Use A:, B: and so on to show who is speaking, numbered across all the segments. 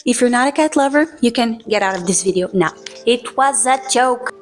A: If you're not a cat lover, you can get out of this video now. It was a joke.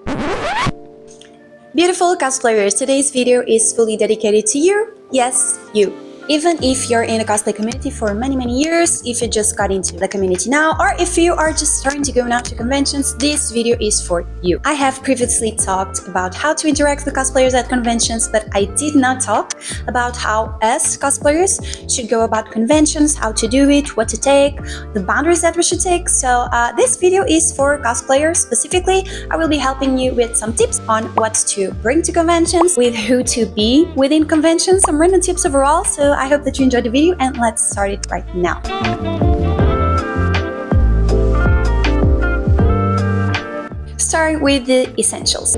A: Beautiful cosplayers, today's video is fully dedicated to you. Yes, you. Even if you're in a cosplay community for many years, if you just got into the community now, or if you are just starting to go now to conventions, this video is for you. I have previously talked about how to interact with cosplayers at conventions, but I did not talk about how us cosplayers should go about conventions, how to do it, what to take, the boundaries that we should take. So this video is for cosplayers specifically. I will be helping you with some tips on what to bring to conventions, with who to be within conventions, some random tips overall. So I hope that you enjoyed the video, and let's start it right now. Starting with the essentials.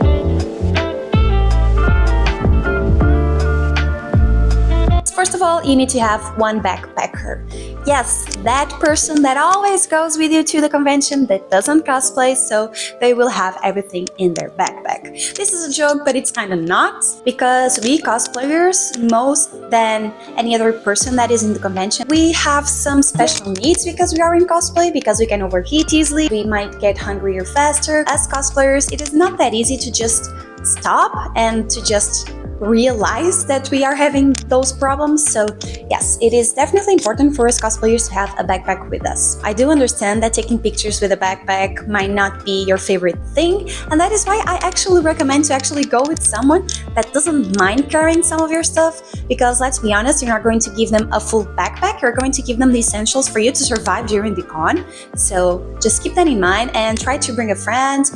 A: First of all, you need to have one backpacker. Yes, that person that always goes with you to the convention that doesn't cosplay, so they will have everything in their backpack. This is a joke, but it's kind of not, because we cosplayers, most than any other person that is in the convention, we have some special needs because we are in cosplay, because we can overheat easily, we might get hungrier faster. As cosplayers, it is not that easy to just stop and to just realize that we are having those problems. So yes, it is definitely important for us cosplayers to have a backpack with us. I do understand that taking pictures with a backpack might not be your favorite thing, and that is why I actually recommend to actually go with someone that doesn't mind carrying some of your stuff, because let's be honest, you're not going to give them a full backpack, you're going to give them the essentials for you to survive during the con. So just keep that in mind and try to bring a friend.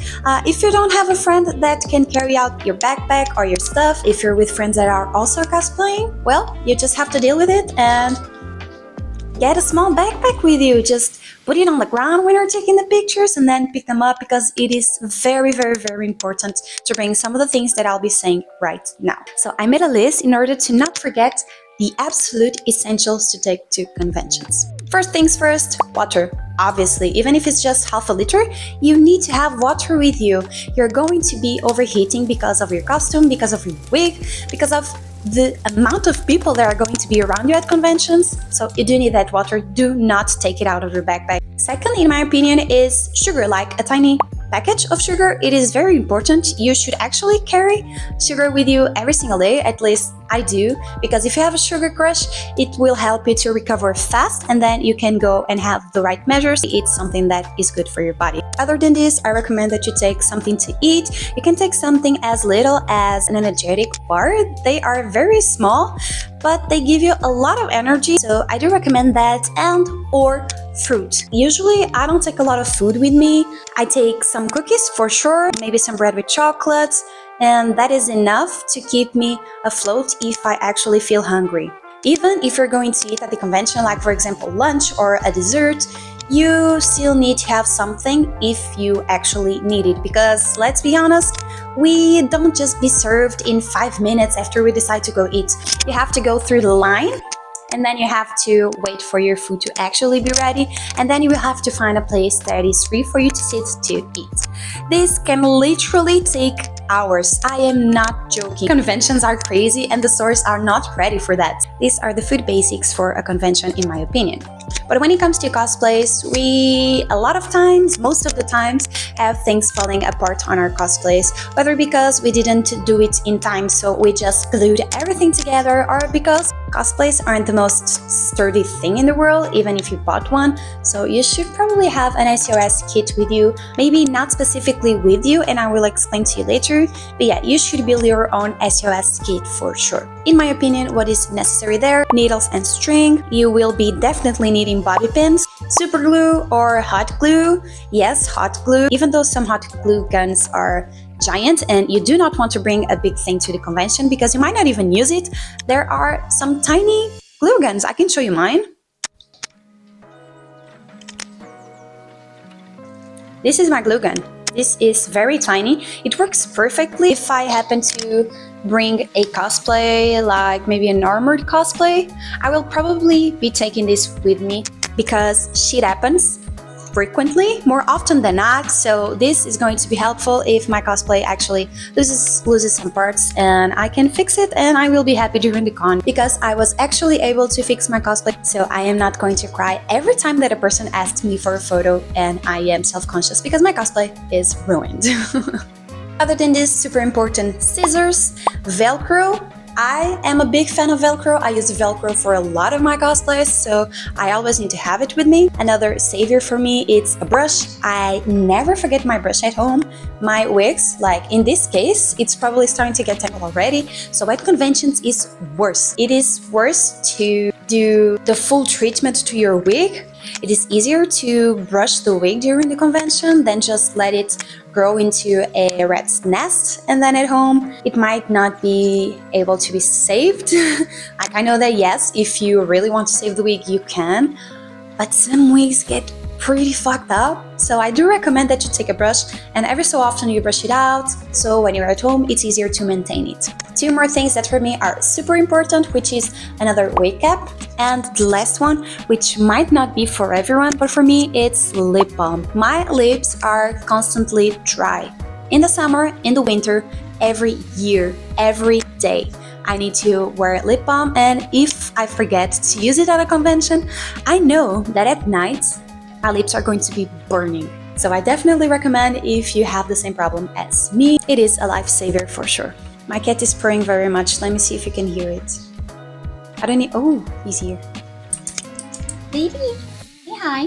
A: If you don't have a friend that can carry out your backpack or your stuff, if you're with friends that are also cosplaying, well, you just have to deal with it and get a small backpack with you. Just put it on the ground when you're taking the pictures and then pick them up, because it is very important to bring some of the things that I'll be saying right now. So I made a list in order to not forget the absolute essentials to take to conventions. First things first, water. Obviously, even if it's just half a liter, you need to have water with you. You're going to be overheating because of your costume, because of your wig, because of the amount of people that are going to be around you at conventions. So you do need that water. Do not take it out of your backpack. Second, in my opinion, is sugar, like a tiny package of sugar. It is very important. You should actually carry sugar with you every single day, at least I do, because if you have a sugar crush, it will help you to recover fast, and then you can go and have the right measures. It's something that is good for your body. Other than this, I recommend that you take something to eat. You can take something as little as an energetic bar. They are very small, but they give you a lot of energy, so I do recommend that, and or fruit. Usually I don't take a lot of food with me. I take some cookies for sure, maybe some bread with chocolate, and that is enough to keep me afloat if I actually feel hungry. Even if you're going to eat at the convention, like for example lunch or a dessert, you still need to have something if you actually need it, because let's be honest, we don't just be served in 5 minutes after we decide to go eat. You have to go through the line, and then you have to wait for your food to actually be ready, and then you will have to find a place that is free for you to sit to eat. This can literally take hours. I am not joking. Conventions are crazy and the stores are not ready for that. These are the food basics for a convention, in my opinion. But when it comes to cosplays, we a lot of times, most of the times, have things falling apart on our cosplays, whether because we didn't do it in time, so we just glued everything together, or because cosplays aren't the most sturdy thing in the world, even if you bought one. So you should probably have an SOS kit with you, maybe not specifically with you, and I will explain to you later, but yeah, you should build your own SOS kit for sure. In my opinion, what is necessary there: needles and string. You will be definitely needing bobby pins, super glue or hot glue. Yes, hot glue, even though some hot glue guns are giant and you do not want to bring a big thing to the convention because you might not even use it, there are some tiny glue guns. I can show you mine. This is my glue gun. This is very tiny. It works perfectly if I happen to bring a cosplay, like maybe an armored cosplay. I will probably be taking this with me because shit happens. frequently, more often than not, so this is going to be helpful if my cosplay actually loses some parts, and I can fix it, and I will be happy during the con because I was actually able to fix my cosplay, so I am not going to cry every time that a person asks me for a photo and I am self-conscious because my cosplay is ruined. Other than this, super important, scissors, Velcro. I am a big fan of Velcro. I use Velcro for a lot of my cosplays, so I always need to have it with me. Another savior for me, it's a brush. I never forget my brush at home. My wigs, like in this case, it's probably starting to get tangled already, so at conventions it's worse. It is worse to do the full treatment to your wig. It is easier to brush the wig during the convention than just let it grow into a rat's nest, and then at home it might not be able to be saved. Like, I know that yes, if you really want to save the wig you can, but some wigs get pretty fucked up, so I do recommend that you take a brush and every so often you brush it out, so when you're at home it's easier to maintain it. Two more things that for me are super important, which is another wig cap, and the last one, which might not be for everyone, but for me it's lip balm. My lips are constantly dry. In the summer, in the winter, every year, every day. I need to wear lip balm, and if I forget to use it at a convention, I know that at night my lips are going to be burning. So I definitely recommend if you have the same problem as me. It is a lifesaver for sure. My cat is purring very much. Let me see if you can hear it. I don't need... Oh, he's here. Baby, say hi.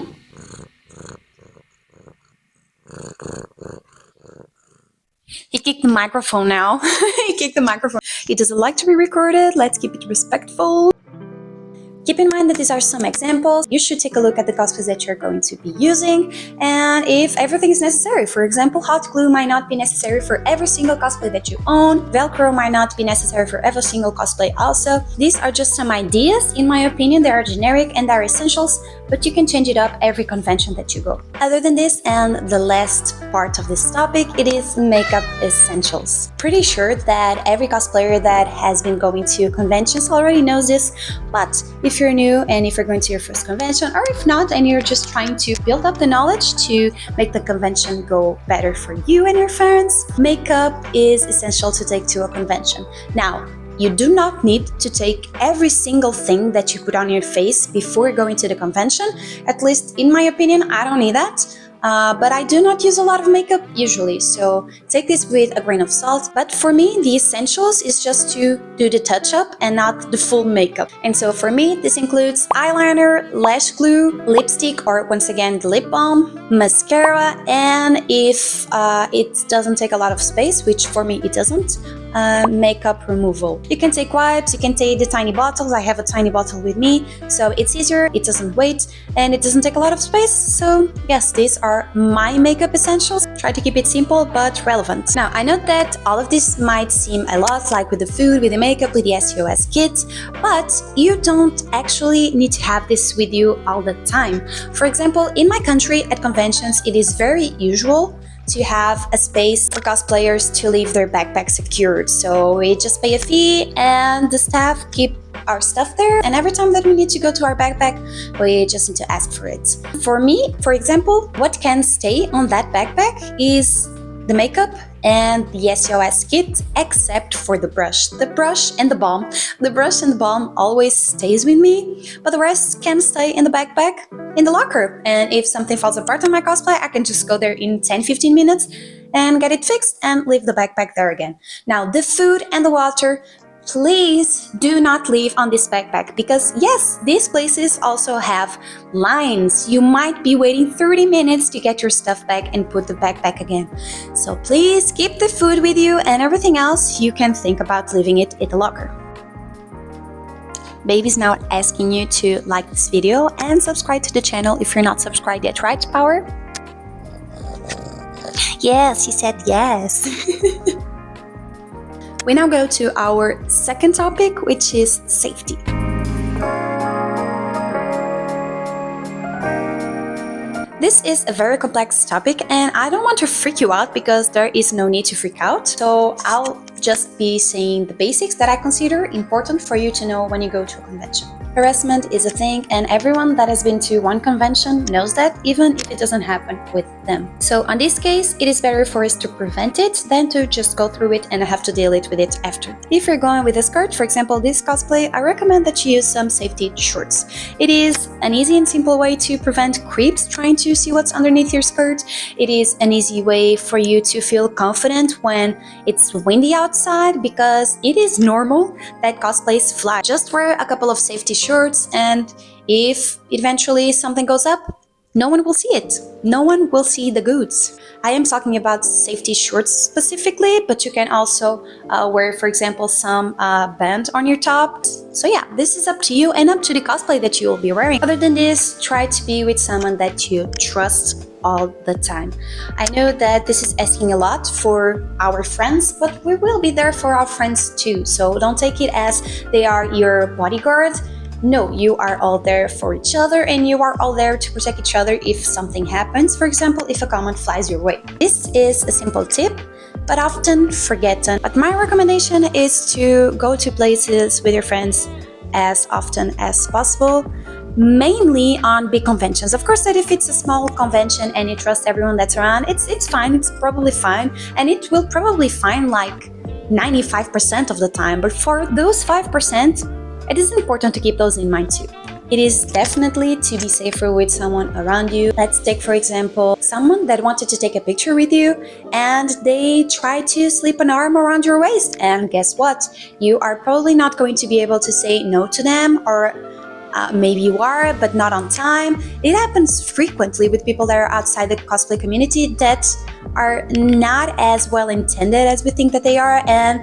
A: He kicked the microphone now. He kicked the microphone. He doesn't like to be recorded. Let's keep it respectful. Keep in mind that these are some examples. You should take a look at the cosplays that you're going to be using, and if everything is necessary. For example, hot glue might not be necessary for every single cosplay that you own. Velcro might not be necessary for every single cosplay also. These are just some ideas. In my opinion, they are generic and are essentials, but you can change it up every convention that you go. Other than this, and the last part of this topic, it is makeup essentials. Pretty sure that every cosplayer that has been going to conventions already knows this, but if you're new and if you're going to your first convention, or if not and you're just trying to build up the knowledge to make the convention go better for you and your friends, makeup is essential to take to a convention. Now, you do not need to take every single thing that you put on your face before going to the convention. At least in my opinion, I don't need that. But I do not use a lot of makeup usually, so take this with a grain of salt. But for me, the essentials is just to do the touch-up and not the full makeup. And so for me, this includes eyeliner, lash glue, lipstick, or once again, the lip balm, mascara, and if it doesn't take a lot of space, which for me it doesn't, makeup removal. You can take wipes, you can take the tiny bottles. I have a tiny bottle with me, so it's easier, it doesn't weight, and it doesn't take a lot of space. So yes, these are my makeup essentials. Try to keep it simple but relevant. Now, I know that all of this might seem a lot, like with the food, with the makeup, with the SOS kit, but you don't actually need to have this with you all the time. For example, in my country at conventions, it is very usual to have a space for cosplayers to leave their backpack secured. So we just pay a fee and the staff keep our stuff there, and every time that we need to go to our backpack, we just need to ask for it. For me, for example, what can stay on that backpack is the makeup and the SOS kit, except for the brush. The brush and the balm. The brush and the balm always stays with me, but the rest can stay in the backpack, in the locker. And if something falls apart on my cosplay, I can just go there in 10-15 minutes and get it fixed and leave the backpack there again. Now, the food and the water, please do not leave on this backpack, because yes, these places also have lines. You might be waiting 30 minutes to get your stuff back and put the backpack again. So please keep the food with you, and everything else you can think about leaving it in the locker. Baby's now asking you to like this video and subscribe to the channel if you're not subscribed yet, right, Power? Yes, she said yes. We now go to our second topic, which is safety. This is a very complex topic, and I don't want to freak you out because there is no need to freak out. So I'll just be saying the basics that I consider important for you to know when you go to a convention. Harassment is a thing, and everyone that has been to one convention knows that, even if it doesn't happen with them. So on this case, it is better for us to prevent it than to just go through it and have to deal with it after. If you're going with a skirt, for example this cosplay, I recommend that you use some safety shorts. It is an easy and simple way to prevent creeps trying to see what's underneath your skirt. It is an easy way for you to feel confident when it's windy outside, because it is normal that cosplays fly. Just wear a couple of safety shorts, and if eventually something goes up, no one will see it. No one will see the goods. I am talking about safety shorts specifically, but you can also wear, for example, some band on your top. So yeah, this is up to you and up to the cosplay that you will be wearing. Other than this, try to be with someone that you trust all the time. I know that this is asking a lot for our friends, but we will be there for our friends too. So don't take it as they are your bodyguard. No, you are all there for each other, and you are all there to protect each other if something happens. For example, if a comment flies your way. This is a simple tip, but often forgotten. But my recommendation is to go to places with your friends as often as possible, mainly on big conventions. Of course, that if it's a small convention and you trust everyone that's around, it's fine, it's probably fine, and it will probably fine like 95% of the time. But for those 5%, it is important to keep those in mind too. It is definitely to be safer with someone around you. Let's take, for example, someone that wanted to take a picture with you and they tried to slip an arm around your waist. And guess what? You are probably not going to be able to say no to them, or maybe you are, but not on time. It happens frequently with people that are outside the cosplay community that are not as well intended as we think that they are, and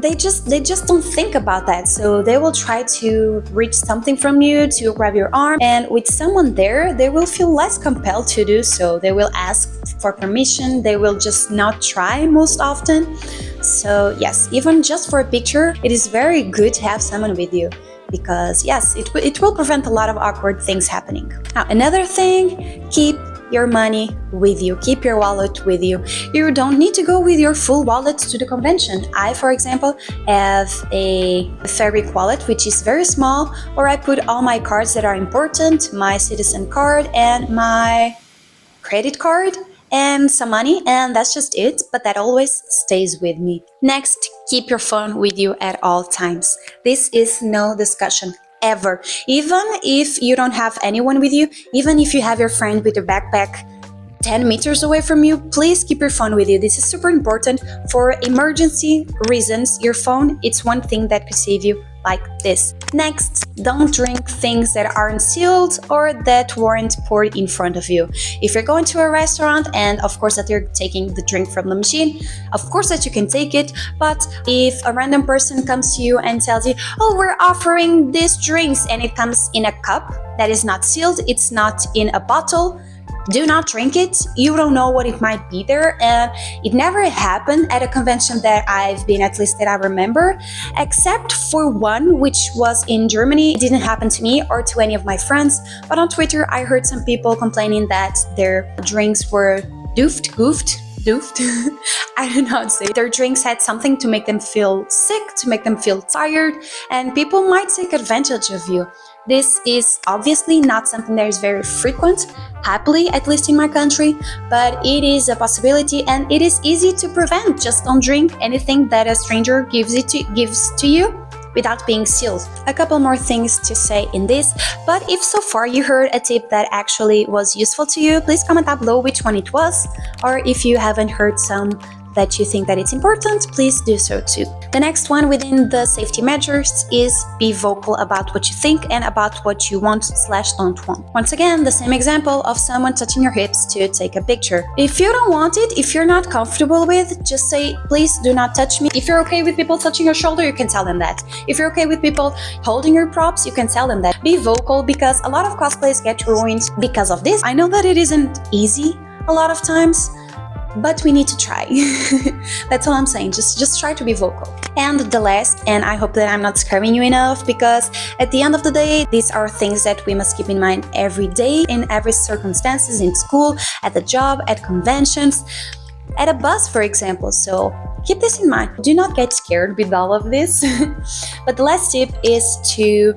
A: they just don't think about that. So they will try to reach something from you, to grab your arm, and with someone there, they will feel less compelled to do so. They will ask for permission, they will just not try most often. So yes, even just for a picture, it is very good to have someone with you, because yes, it will prevent a lot of awkward things happening. Now, another thing, keep your money with you. Keep your wallet with you. You don't need to go with your full wallet to the convention. I, for example, have a fabric wallet which is very small, where I put all my cards that are important, my citizen card and my credit card and some money, and that's just it, but that always stays with me. Next, keep your phone with you at all times. This is no discussion. Ever. Even if you don't have anyone with you, even if you have your friend with your backpack 10 meters away from you, please keep your phone with you. This is super important for emergency reasons. Your phone, it's one thing that could save you like this. Next, don't drink things that aren't sealed or that weren't poured in front of you. If you're going to a restaurant and of course that you're taking the drink from the machine, of course that you can take it, but if a random person comes to you and tells you, oh, we're offering these drinks, and it comes in a cup that is not sealed, it's not in a bottle, do not drink it. You don't know what it might be there, and it never happened at a convention that I've been, at least that I remember, except for one which was in Germany. It didn't happen to me or to any of my friends, but on Twitter I heard some people complaining that their drinks were goofed. I don't know how to say it. Their drinks had something to make them feel sick, to make them feel tired, and people might take advantage of you. This is obviously not something that is very frequent, happily, at least in my country, but it is a possibility and it is easy to prevent. Just don't drink anything that a stranger gives to you without being sealed. A couple more things to say in this, but if so far you heard a tip that actually was useful to you, please comment down below which one it was, or if you haven't heard some that you think that it's important, please do so too. The next one within the safety measures is be vocal about what you think and about what you want/don't want. Once again, the same example of someone touching your hips to take a picture. If you don't want it, if you're not comfortable with, just say, please do not touch me. If you're okay with people touching your shoulder, you can tell them that. If you're okay with people holding your props, you can tell them that. Be vocal, because a lot of cosplays get ruined because of this. I know that it isn't easy a lot of times, but we need to try. That's all I'm saying. Just try to be vocal. And the last, and I hope that I'm not scaring you enough, because at the end of the day, these are things that we must keep in mind every day, in every circumstances, in school, at the job, at conventions, at a bus, for example. So keep this in mind. Do not get scared with all of this. But the last tip is to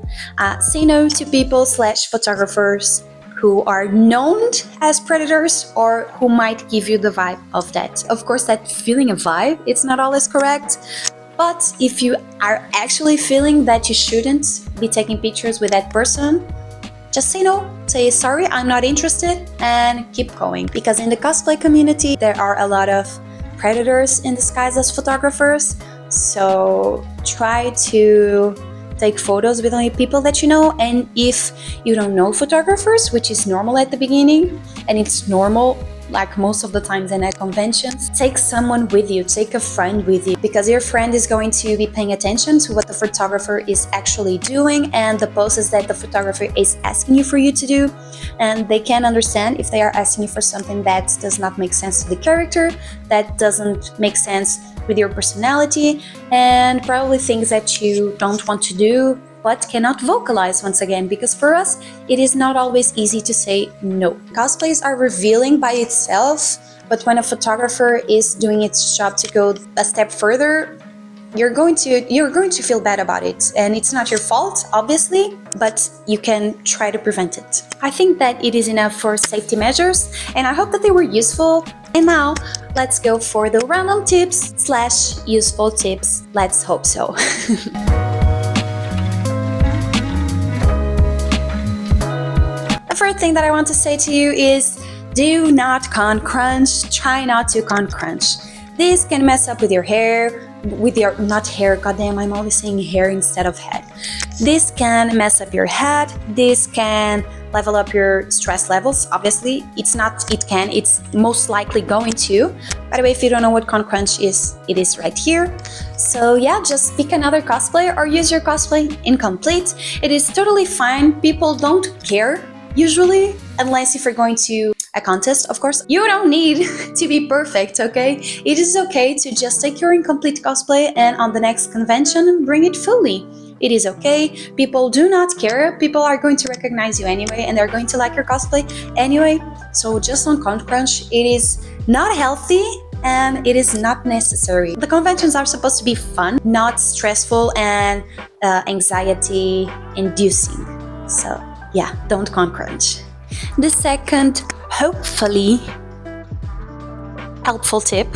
A: say no to people / photographers who are known as predators or who might give you the vibe of that. Of course, that feeling of vibe, it's not always correct. But if you are actually feeling that you shouldn't be taking pictures with that person, just say no, say sorry, I'm not interested, and keep going. Because in the cosplay community, there are a lot of predators in disguise as photographers. So try to take photos with only people that you know. And if you don't know photographers, which is normal at the beginning, and it's normal like most of the times in conventions, take someone with you, take a friend with you, because your friend is going to be paying attention to what the photographer is actually doing and the poses that the photographer is asking you for you to do, and they can understand if they are asking you for something that does not make sense to the character, that doesn't make sense with your personality, and probably things that you don't want to do but cannot vocalize once again, because for us it is not always easy to say no. Cosplays are revealing by itself, but when a photographer is doing its job to go a step further, you're going to feel bad about it, and it's not your fault, obviously, but you can try to prevent it. I think that it is enough for safety measures, and I hope that they were useful. And now let's go for the random tips / useful tips. Let's hope so. The first thing that I want to say to you is do not con crunch. Try not to con crunch. This can mess up with your hair, not hair, goddamn, I'm always saying hair instead of head. This can mess up your head. This can level up your stress levels. Obviously, it's most likely going to. By the way, if you don't know what con crunch is, it is right here. So yeah, just pick another cosplay or use your cosplay incomplete. It is totally fine. People don't care usually, unless if you're going to a contest, of course. You don't need to be perfect, okay? It is okay to just take your incomplete cosplay and on the next convention, bring it fully. It is okay. People do not care. People are going to recognize you anyway, and they're going to like your cosplay anyway. So just don't con crunch. It is not healthy and it is not necessary. The conventions are supposed to be fun, not stressful and anxiety inducing. So yeah, don't con crunch. The second, hopefully helpful tip,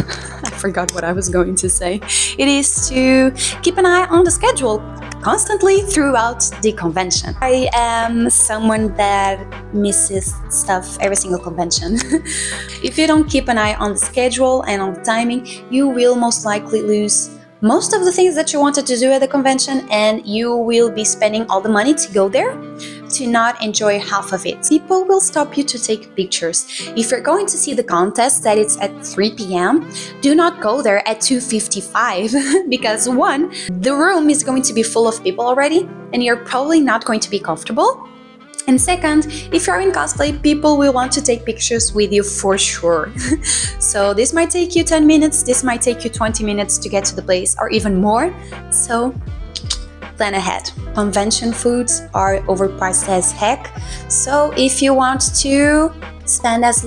A: I forgot what I was going to say, it is to keep an eye on the schedule constantly throughout the convention. I am someone that misses stuff every single convention. If you don't keep an eye on the schedule and on the timing, you will most likely lose most of the things that you wanted to do at the convention, and you will be spending all the money to go there to not enjoy half of it. People will stop you to take pictures. If you're going to see the contest that it's at 3 p.m., do not go there at 2:55 because one, the room is going to be full of people already and you're probably not going to be comfortable. And second, if you're in cosplay, people will want to take pictures with you for sure. So this might take you 10 minutes, this might take you 20 minutes to get to the place or even more. So plan ahead. Convention foods are overpriced as heck. So if you want to spend as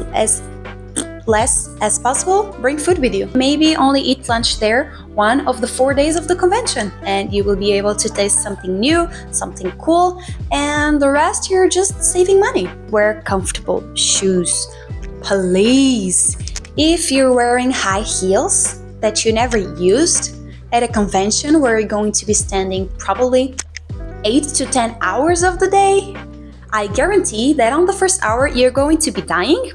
A: less as possible, bring food with you. Maybe only eat lunch there one of the 4 days of the convention, and you will be able to taste something new, something cool, and the rest you're just saving money. Wear comfortable shoes, please. If you're wearing high heels that you never used at a convention where you're going to be standing probably 8 to 10 hours of the day, I guarantee that on the first hour you're going to be dying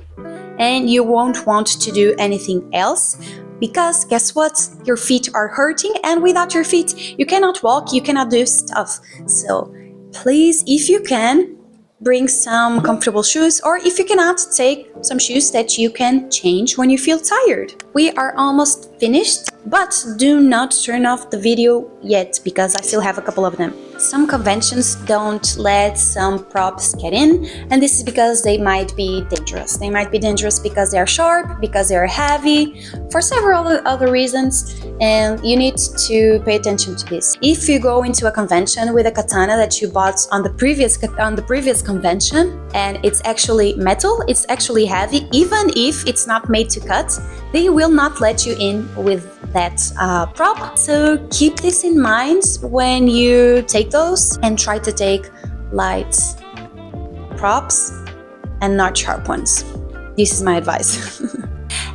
A: and you won't want to do anything else, because guess what? Your feet are hurting, and without your feet you cannot walk, you cannot do stuff. So please, if you can, bring some comfortable shoes, or if you cannot, take some shoes that you can change when you feel tired. We are almost finished, but do not turn off the video yet because I still have a couple of them. Some conventions don't let some props get in, and this is because they might be dangerous. They might be dangerous because they are sharp, because they are heavy, for several other reasons, and you need to pay attention to this. If you go into a convention with a katana that you bought on the previous convention and it's actually metal, it's actually heavy, even if it's not made to cut, they will not let you in with that prop. So keep this in mind when you take those, and try to take light props and not sharp ones. This is my advice.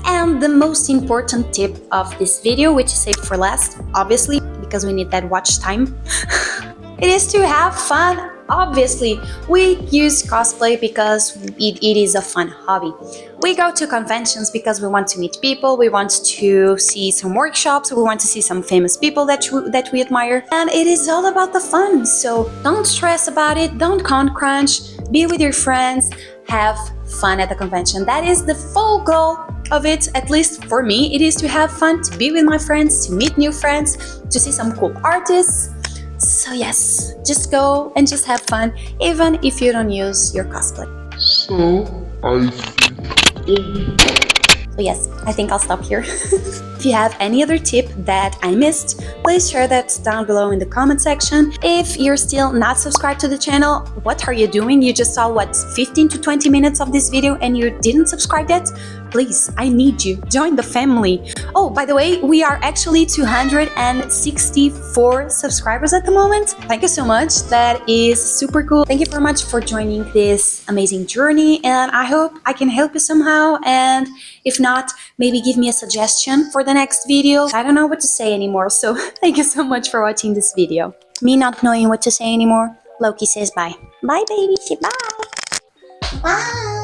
A: And the most important tip of this video, which is saved for last, obviously, because we need that watch time, it is to have fun. Obviously, we use cosplay because it is a fun hobby. We go to conventions because we want to meet people, we want to see some workshops, we want to see some famous people that we admire, and it is all about the fun. So don't stress about it, don't count crunch, be with your friends, have fun at the convention. That is the full goal of it, at least for me. It is to have fun, to be with my friends, to meet new friends, to see some cool artists. So yes, just go and just have fun, even if you don't use your cosplay. So yes, I think I'll stop here. If you have any other tip that I missed, please share that down below in the comment section. If you're still not subscribed to the channel, what are you doing? You just saw, what, 15 to 20 minutes of this video and you didn't subscribe yet? Please, I need you. Join the family. Oh, by the way, we are actually 264 subscribers at the moment. Thank you so much. That is super cool. Thank you very much for joining this amazing journey, and I hope I can help you somehow. And if not, maybe give me a suggestion for the next video. I don't know what to say anymore, so thank you so much for watching this video. Me not knowing what to say anymore, Loki says bye. Bye, baby. Say bye. Bye.